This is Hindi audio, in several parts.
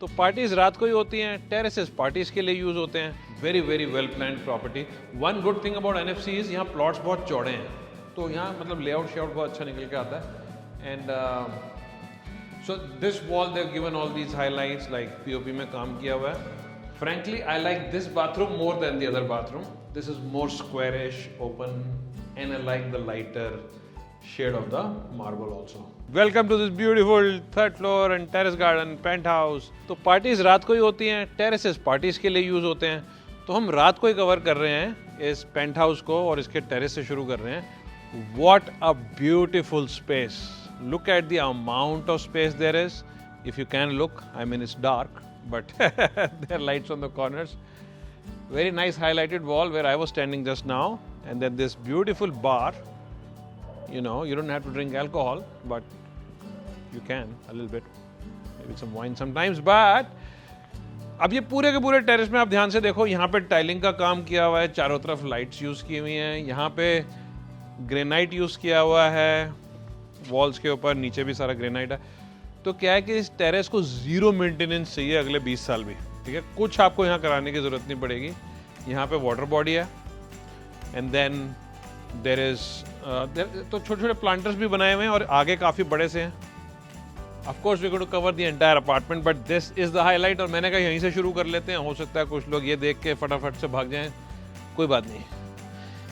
तो पार्टीज रात को ही होती हैं, टेरेसेस पार्टीज के लिए यूज होते हैं। Very very well planned property. One good thing about NFC is यहाँ प्लॉट्स बहुत चौड़े हैं, तो यहाँ मतलब लेआउट शेआउट बहुत अच्छा निकल के आता है। And so this wall they given all these highlights, like POP में काम किया हुआ है। Frankly I like this bathroom more than the other bathroom. This is more squarish, open, and I like the lighter shade of the marble also. Welcome to this beautiful third floor and terrace garden penthouse. तो पार्टीज रात को ही होती हैं, टेरेसेस पार्टीज के लिए यूज होते हैं, तो हम रात को ही कवर कर रहे हैं इस पेंट हाउस को और इसके टेरेस से शुरू कर रहे हैं। What a beautiful space! Look at the amount of space there is. If you can look, I mean it's dark, but there are lights on the corners. Very nice highlighted wall where I was standing just now, and then this beautiful bar. You know, you don't have to drink alcohol, but you can a little bit, maybe some wine sometimes. But अब ये पूरे के पूरे टेरेस में आप ध्यान से देखो, यहाँ पे टाइलिंग का काम किया हुआ है, चारों तरफ लाइट्स यूज की हुई हैं, यहाँ पे ग्रेनाइट यूज किया हुआ है वॉल्स के ऊपर, नीचे भी सारा ग्रेनाइट है। तो क्या है कि इस टेरेस को जीरो मेंटेनेंस चाहिए अगले 20 साल भी, ठीक है। कुछ आपको यहाँ कराने की जरूरत नहीं पड़ेगी। यहाँ पे वाटर बॉडी है, एंड देन देयर इज तो छोटे छोटे प्लांटर्स भी बनाए हुए हैं और आगे काफ़ी बड़े से हैं। Of course we going to cover the entire apartment, but this is the highlight. और मैंने कहा यहीं से शुरू कर लेते हैं, हो सकता है कुछ लोग ये देख के फटाफट से भाग जाएं, कोई बात नहीं।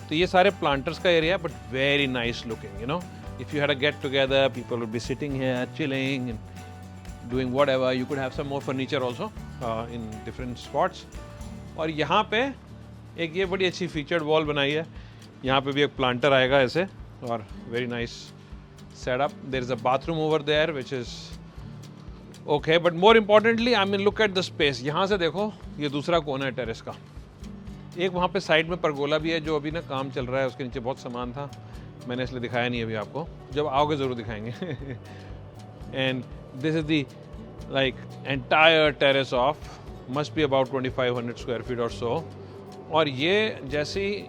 तो ये सारे प्लांटर्स का area, but very nice looking, you know. If you had a get together, people would be sitting here chilling and doing whatever. You could have some more furniture also in different spots. और यहाँ पे एक ये बड़ी अच्छी फीचर्ड वॉल बनाई है, यहाँ पे भी एक प्लांटर आएगा ऐसे, और very nice setup. There is a bathroom over there which is okay, but more importantly I mean look at the space. यहाँ से देखो, ये दूसरा कोना है टेरेस का। एक वहाँ पे साइड में परगोला भी है, जो अभी ना काम चल रहा है, उसके नीचे बहुत सामान था, मैंने इसलिए दिखाया नहीं अभी आपको, जब आओगे ज़रूर दिखाएंगे। And this is the like entire terrace of must be about 2500 square feet और सो। और ये जैसे ही,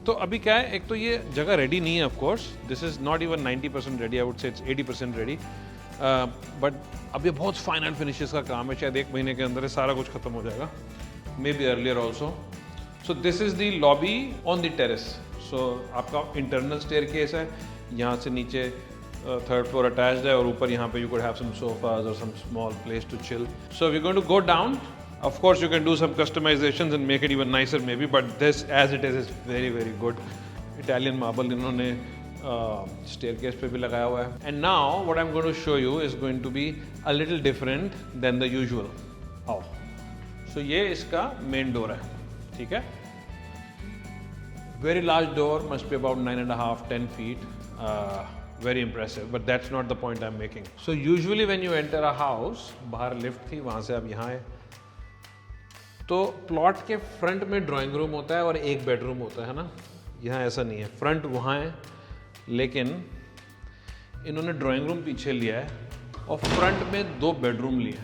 तो अभी क्या है, एक तो ये जगह रेडी नहीं है, of course this is not even 90% ready, I would say it's 80% ready, but अब ये बहुत फाइनल फिनिशेस का काम है, शायद 1 महीने के अंदर सारा कुछ खत्म हो जाएगा, maybe earlier also. So this is the lobby on the terrace. So आपका इंटरनल स्टेयरकेस है, यहाँ से नीचे थर्ड फ्लोर अटैच्ड है, और ऊपर यहाँ पे you could have some sofas और some small place to chill. So we going to go down. Of course, you can do some customizations and make it even nicer maybe, but this as it is very very good. Italian marble इन्होंने staircase पे भी लगाया हुआ है. And now what I'm going to show you is going to be a little different than the usual. Oh, so ये इसका main door है, ठीक है. Very large door, must be about 9.5-10 feet. Very impressive, but that's not the point I'm making. So usually when you enter a house, बाहर lift थी, वहाँ से अब यहाँ है. तो प्लॉट के फ्रंट में ड्राइंग रूम होता है और एक बेडरूम होता है ना, यहाँ ऐसा नहीं है। फ्रंट वहाँ है, लेकिन इन्होंने ड्राइंग रूम पीछे लिया है और फ्रंट में 2 बेडरूम लिए।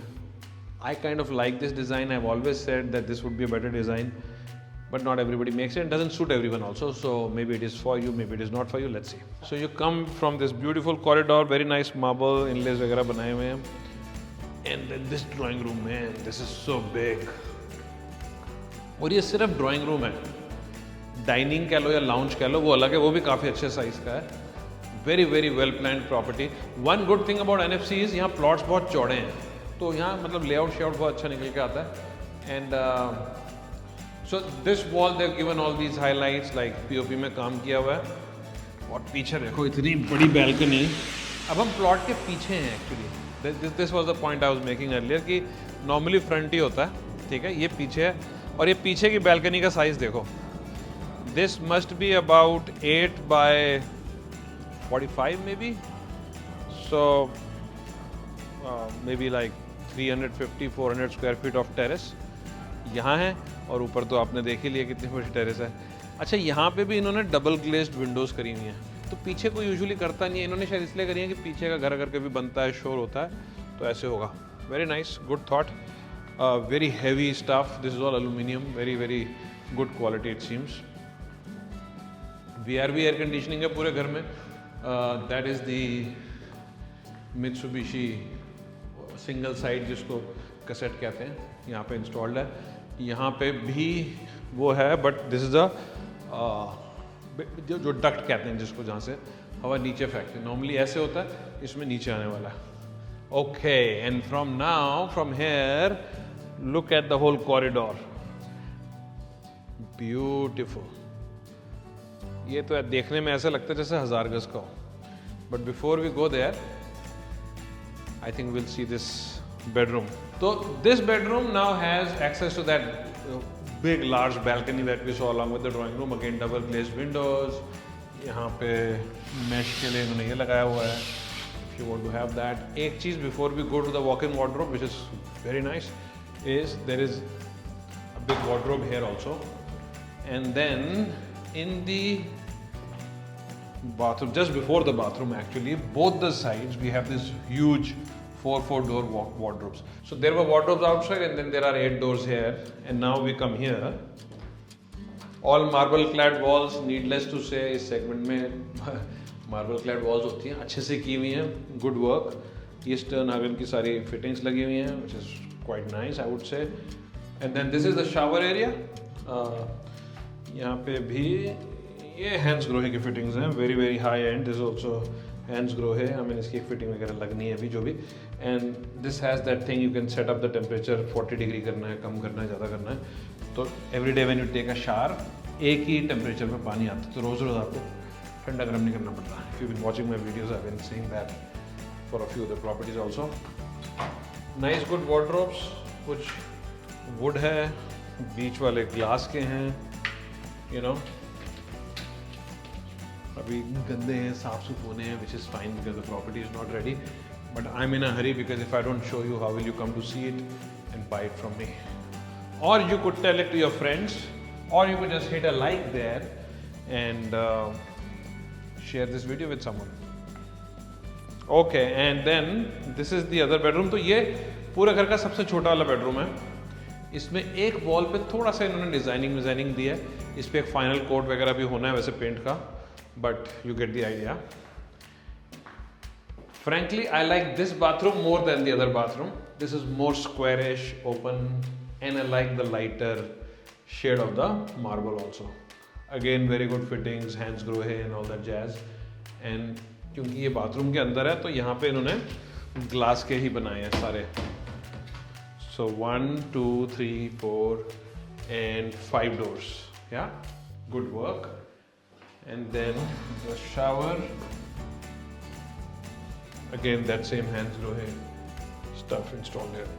I kind of like this design, I have always said that this would be a better design, but not everybody makes it, doesn't suit everyone also, so maybe it is for you, maybe it is not for you, let's see. So you come from this beautiful corridor, very nice marble inlays वगैरह बनाए हुए हैं, एंड दिस ड्राइंग रूम में, दिस इज सो बिग। और ये सिर्फ ड्राइंग रूम है, डाइनिंग कह लो या लाउंज कह लो, वो अलग है, वो भी काफ़ी अच्छे साइज़ का है। Very very well planned property. One good thing about NFC is यहाँ प्लॉट्स बहुत चौड़े हैं, तो यहाँ मतलब लेआउट शेआउट बहुत अच्छा निकल के आता है। And so this wall they given all these highlights, like POP में काम किया हुआ है। और पीछे देखो, इतनी बड़ी बैल्कनी। अब हम प्लॉट के पीछे हैं actually, this was the point I was making earlier, कि नॉर्मली फ्रंट ही होता है, ठीक है, ये पीछे है। और ये पीछे की बैल्कनी का साइज देखो, this must be about 8 by 45 may be, so may be like 350-400 square feet of terrace यहाँ है। और ऊपर तो आपने देख ही लिया कितनी बड़ी टेरेस है। अच्छा, यहाँ पे भी इन्होंने डबल ग्लेज्ड विंडोज़ करी हुई हैं, तो पीछे कोई यूजुअली करता नहीं है, इन्होंने शायद इसलिए करी है कि पीछे का घर अगर कभी बनता है, शोर होता है, तो ऐसे होगा। Very nice, good thought. Very heavy stuff. This is all aluminum. Very very good quality it seems. VRV air conditioning है पूरे घर में. That is the Mitsubishi single side जिसको कैसेट कहते हैं, यहाँ पे इंस्टॉल्ड है। यहाँ पे भी वो है, बट दिस इज़ जो डक्ट कहते हैं जिसको, जहाँ से हवा नीचे फेंकते हैं। नॉर्मली ऐसे होता है, इसमें नीचे आने वाला है। Okay, and from here look at the whole corridor, beautiful. ये तो देखने में ऐसा लगता है जैसे 1000 गज का हो, but before we go there I think will see this bedroom. So this bedroom now has access to that big large balcony that we saw along with the drawing room. Again double glazed windows. यहाँ पे mesh के लिए इन्होंने ये लगाया हुआ है, if you want to have that. एक चीज़ before we go to the walk-in wardrobe, which is very nice, is there is a big wardrobe here also. And then in the bathroom, just before the bathroom actually, both the sides we have this huge 4 door wardrobes. So there were wardrobes outside, and then there are 8 doors here, and now we come here. All marble clad walls, needless to say इस segment में marble clad walls होती हैं, अच्छे से की हुई हैं, good work. Eastern oven की सारी fittings लगी हुई हैं, which is quite nice I would say. And then this is the shower area. यहाँ पे भी ये हैंड्स ग्रो की fittings हैं, very high end. This is also hands grow है, हमें इसकी एक फिटिंग वगैरह लगनी है अभी जो भी। And this has that thing, you can set up the temperature 40 degree करना है, कम करना है, ज़्यादा करना है। तो every day when you take a shower एक ही टेम्परेचर में पानी आता है, तो रोज़ आपको ठंडा गर्म नहीं करना पड़ता। If you been watching my videos I been seeing that for a few other properties also. Nice good wardrobes, कुछ वुड है, बीच वाले ग्लास के हैं, यू नो अभी गंदे हैं, साफ सुफ होने हैं, which is fine because the property is not ready. But I'm in a hurry because if I don't show you, how will you come to see it and buy it from me? Or you could tell it to your friends, or you could just hit a like there and share this video with someone. Okay, and then this is the other bedroom. तो ये पूरे घर का सबसे छोटा वाला बेडरूम है। इसमें एक वॉल पे थोड़ा सा इन्होंने डिजाइनिंग दी है, इस पे एक फाइनल कोट वगैरह भी होना है वैसे पेंट का, but you get the idea. Frankly, I like this bathroom more than the other bathroom. This is more squarish, open, and I like the lighter shade of the marble also. Again, very good fittings, hands grow है and all that jazz. And क्योंकि ये बाथरूम के अंदर है, तो यहाँ पे इन्होंने ग्लास के ही बनाए हैं सारे। So 1, 2, 3, 4 and 5 doors. Yeah, good work. And then the shower, again that same hands grow stuff installed here.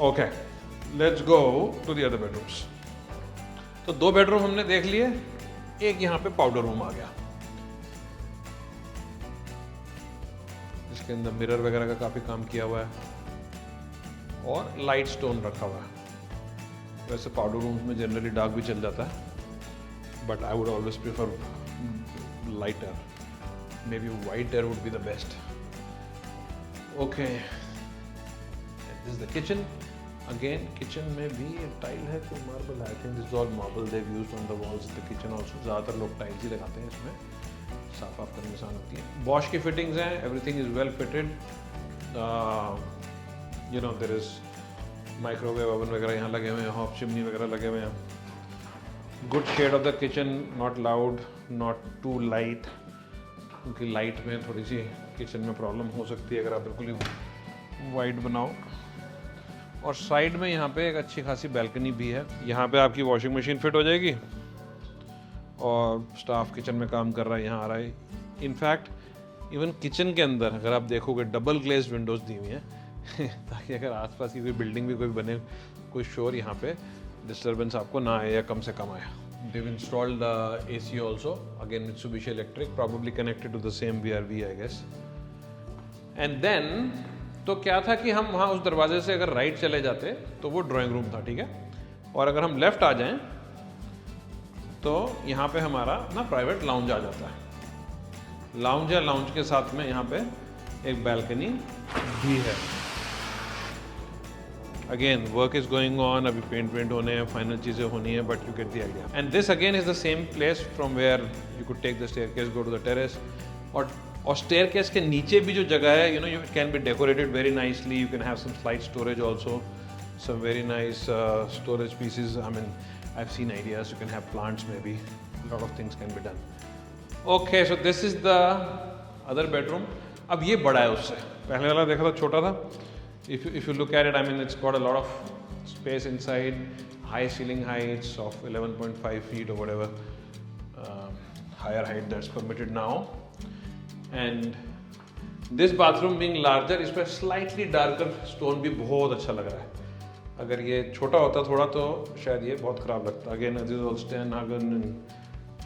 Okay, let's go to the other bedrooms. तो 2 बेडरूम हमने देख लिए, एक यहाँ पे पाउडर रूम आ गया, इसके अंदर मिरर वगैरह का काफी काम किया हुआ है और लाइट स्टोन रखा हुआ है। वैसे पाउडर रूम्स में जनरली डार्क भी चल जाता है, but I would always prefer lighter. Maybe whiter would be the best. Okay, and this is the kitchen. Again, kitchen में भी टाइल है तो marble है. I think this is all marble they've used on the walls. The kitchen also ज़्यादातर लोग टाइल्स ही लगाते हैं इसमें, साफ करने में आसान होती है। Bosch की fittings हैं, everything is well fitted. You know there is microwave oven वगैरह यहाँ लगे हुए हैं, hop chimney वगैरह लगे हुए हैं। Good shade of the kitchen, not loud, not too light, क्योंकि लाइट में थोड़ी सी किचन में प्रॉब्लम हो सकती है अगर आप बिल्कुल ही वाइड बनाओ। और साइड में यहाँ पे एक अच्छी खासी बैल्कनी भी है, यहाँ पे आपकी वॉशिंग मशीन फिट हो जाएगी और स्टाफ किचन में काम कर रहा है, यहाँ आ रहा है। इनफैक्ट इवन किचन के अंदर अगर आप देखोगे डबल ग्लेज्ड विंडोज़ दी हुई हैं ताकि अगर आसपास की कोई बिल्डिंग भी कोई बने, कोई शोर यहाँ पे डिस्टर्बेंस आपको ना आए या कम से कम आए। They've installed the AC also, again Mitsubishi Electric, probably connected to the same VRV I guess. And then तो क्या था कि हम वहाँ उस दरवाजे से अगर राइट चले जाते तो वो ड्राइंग रूम था, ठीक है, और अगर हम लेफ्ट आ जाएं तो यहाँ पे हमारा ना प्राइवेट लाउंज आ जाता है। लाउंज है, लाउंज के साथ में यहाँ पे एक बैल्कनी भी है। Again, work is going on, अभी पेंट होने हैं, फाइनल चीज़ें होनी है, but you get the idea. And this again is the same place from where you could take the staircase, go to the terrace. और और स्टेयरकेस के नीचे भी जो जगह है, you know, you can be decorated very nicely. You can have some slide storage also, some very nice storage pieces. I mean, I've seen ideas. You can have plants maybe. A lot of things can be done. Okay, so this is the other bedroom. अब ये बड़ा है उससे. पहले वाला देखा था छोटा था. If you look at it, I mean, it's got a lot of space inside. High ceiling heights of 11.5 feet or whatever. Higher height that's permitted now. And this bathroom being larger, इस पर slightly darker stone भी बहुत अच्छा लग रहा है. अगर ये छोटा होता थोड़ा तो शायद ये बहुत ख़राब लगता. Again, this is all Steinhagen and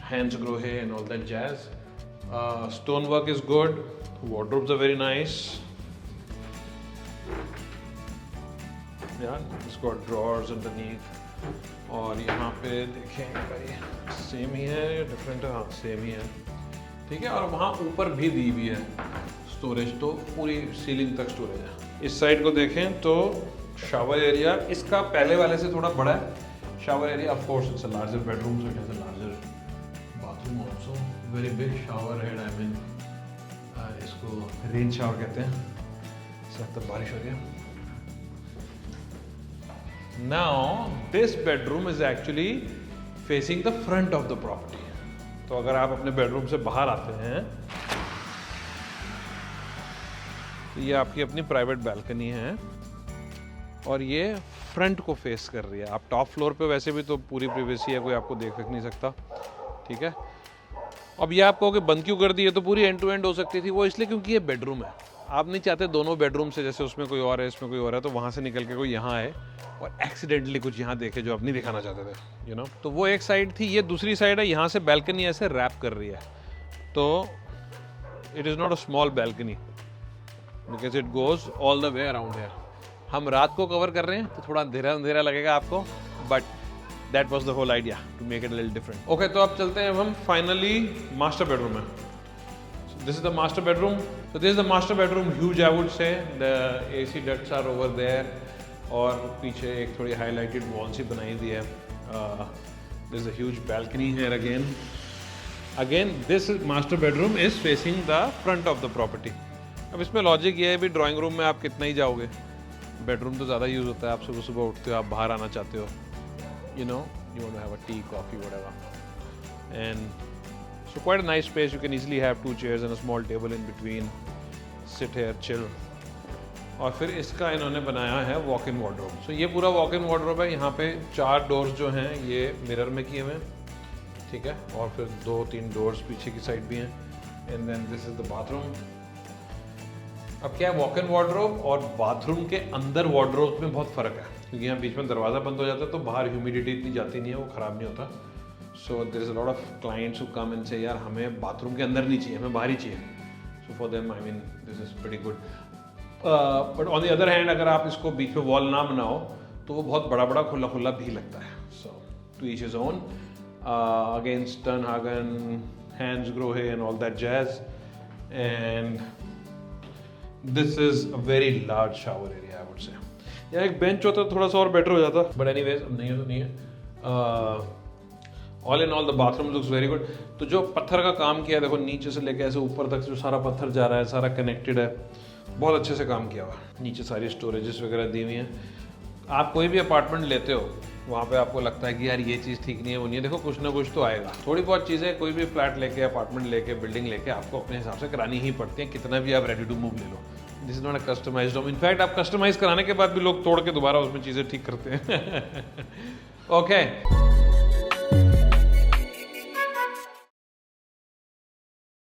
Hansgrohe and all that jazz. Stonework is good. Wardrobes are very nice. Yeah, it's got drawers underneath. और यहाँ पे देखें भाई, सेम ही है या डिफरेंट है? हाँ, सेम ही है. ठीक है. और वहाँ ऊपर भी दी हुई है स्टोरेज, तो पूरी सीलिंग तक स्टोरेज है. इस साइड को देखें तो शावर एरिया इसका पहले वाले से थोड़ा बड़ा है. Shower area, of course it's a larger bedroom, so it has a larger bathroom also. Very big shower head. I mean, इसको रेन शावर कहते हैं. सब तब बारिश हो रही है. Now this bedroom is actually facing the front of the property. तो अगर आप अपने बेडरूम से बाहर आते हैं तो ये आपकी अपनी प्राइवेट बैल्कनी है और ये फ्रंट को फेस कर रही है. आप टॉप फ्लोर पे वैसे भी तो पूरी प्रिवेसी है, कोई आपको देख नहीं सकता. ठीक है. अब ये आप कहोगे बंद क्यों कर दी है, तो पूरी एंड टू एंड हो सकती थी. वो इसलिए क्योंकि ये बेडरूम है. आप नहीं चाहते दोनों बेडरूम से, जैसे उसमें कोई और है इसमें कोई और है, तो वहाँ से निकल के कोई यहाँ आए और एक्सीडेंटली कुछ यहाँ देखे जो आप नहीं दिखाना चाहते थे, यू नो. तो वो एक साइड थी. ये दूसरी साइड है. यहाँ से बैल्कनी ऐसे रैप कर रही है. तो it is not a small balcony because it goes all the way around here. हम रात को कवर कर रहे हैं तो थोड़ा अंधेरा अंधेरा लगेगा आपको, but that was the whole idea to make it a little different. Okay, तो अब चलते हैं. अब हम फाइनली मास्टर बेडरूम में. This is the master bedroom. So this is the master bedroom, huge I would say. The AC ducts are over there. और पीछे एक थोड़ी highlighted wall सी बनाई दी है. There is a huge balcony here again. Again, this master bedroom is facing the front of the property. अब इसमें लॉजिक ये है भी, ड्राइंग रूम में आप कितना ही जाओगे, बेडरूम तो ज़्यादा यूज़ होता है. आप सुबह सुबह उठते हो, आप बाहर आना चाहते हो, you know, you want to have a tea, coffee, whatever. And so quite a nice space. You can easily have 2 chairs and a small table in between. Sit here, chill. और फिर इसका इन्होंने बनाया है वॉक इन वार्डरोब. सो ये पूरा वॉक इन वार्डरोब है. यहाँ पे 4 डोर्स जो हैं ये मिरर में किए हुए हैं. ठीक है. और फिर 2-3 डोर्स पीछे की साइड भी हैं. And then this is the bathroom. अब क्या है, वॉक इन वार्डरोब और बाथरूम के अंदर वार्डरोब में बहुत फ़र्क है, क्योंकि यहाँ बीच में दरवाज़ा बंद हो जाता है तो बाहर ह्यूमिडिटी इतनी जाती नहीं है, वो ख़राब नहीं होता. So there is a lot of clients who come and say यार हमें बाथरूम के अंदर नहीं चाहिए, हमें बाहर ही चाहिए. So for them I mean this is pretty good. But on the other hand अगर आप इसको बीच में वॉल ना बनाओ तो वो बहुत बड़ा बड़ा खुला खुला भी लगता है. So to each his own. Again स्टर्नहागन, Hansgrohe and all that jazz. And this is a very large shower area, I would say. यहाँ एक बेंच होता तो थोड़ा सा और बेटर हो जाता, बट एनीवेज अब नहीं है तो नहीं है. All in all the bathroom looks very good. तो जो पत्थर का काम किया है, देखो नीचे से लेके ऐसे ऊपर तक जो सारा पत्थर जा रहा है, सारा कनेक्टेड है, बहुत अच्छे से काम किया हुआ है. नीचे सारी स्टोरेजेस वगैरह दी हुई हैं. आप कोई भी अपार्टमेंट लेते हो वहाँ पे आपको लगता है कि यार ये चीज़ ठीक नहीं है, वो नहीं है, देखो कुछ ना कुछ तो आएगा. थोड़ी बहुत चीज़ें कोई भी फ्लैट लेके, अपार्टमेंट लेके, बिल्डिंग लेके आपको अपने हिसाब से करानी ही पड़ती हैं, कितना भी आप रेडी टू मूव ले लो. This is not a customised home. In fact आप कस्टमाइज कराने के बाद भी लोग तोड़ के दोबारा उसमें चीज़ें ठीक करते हैं. ओके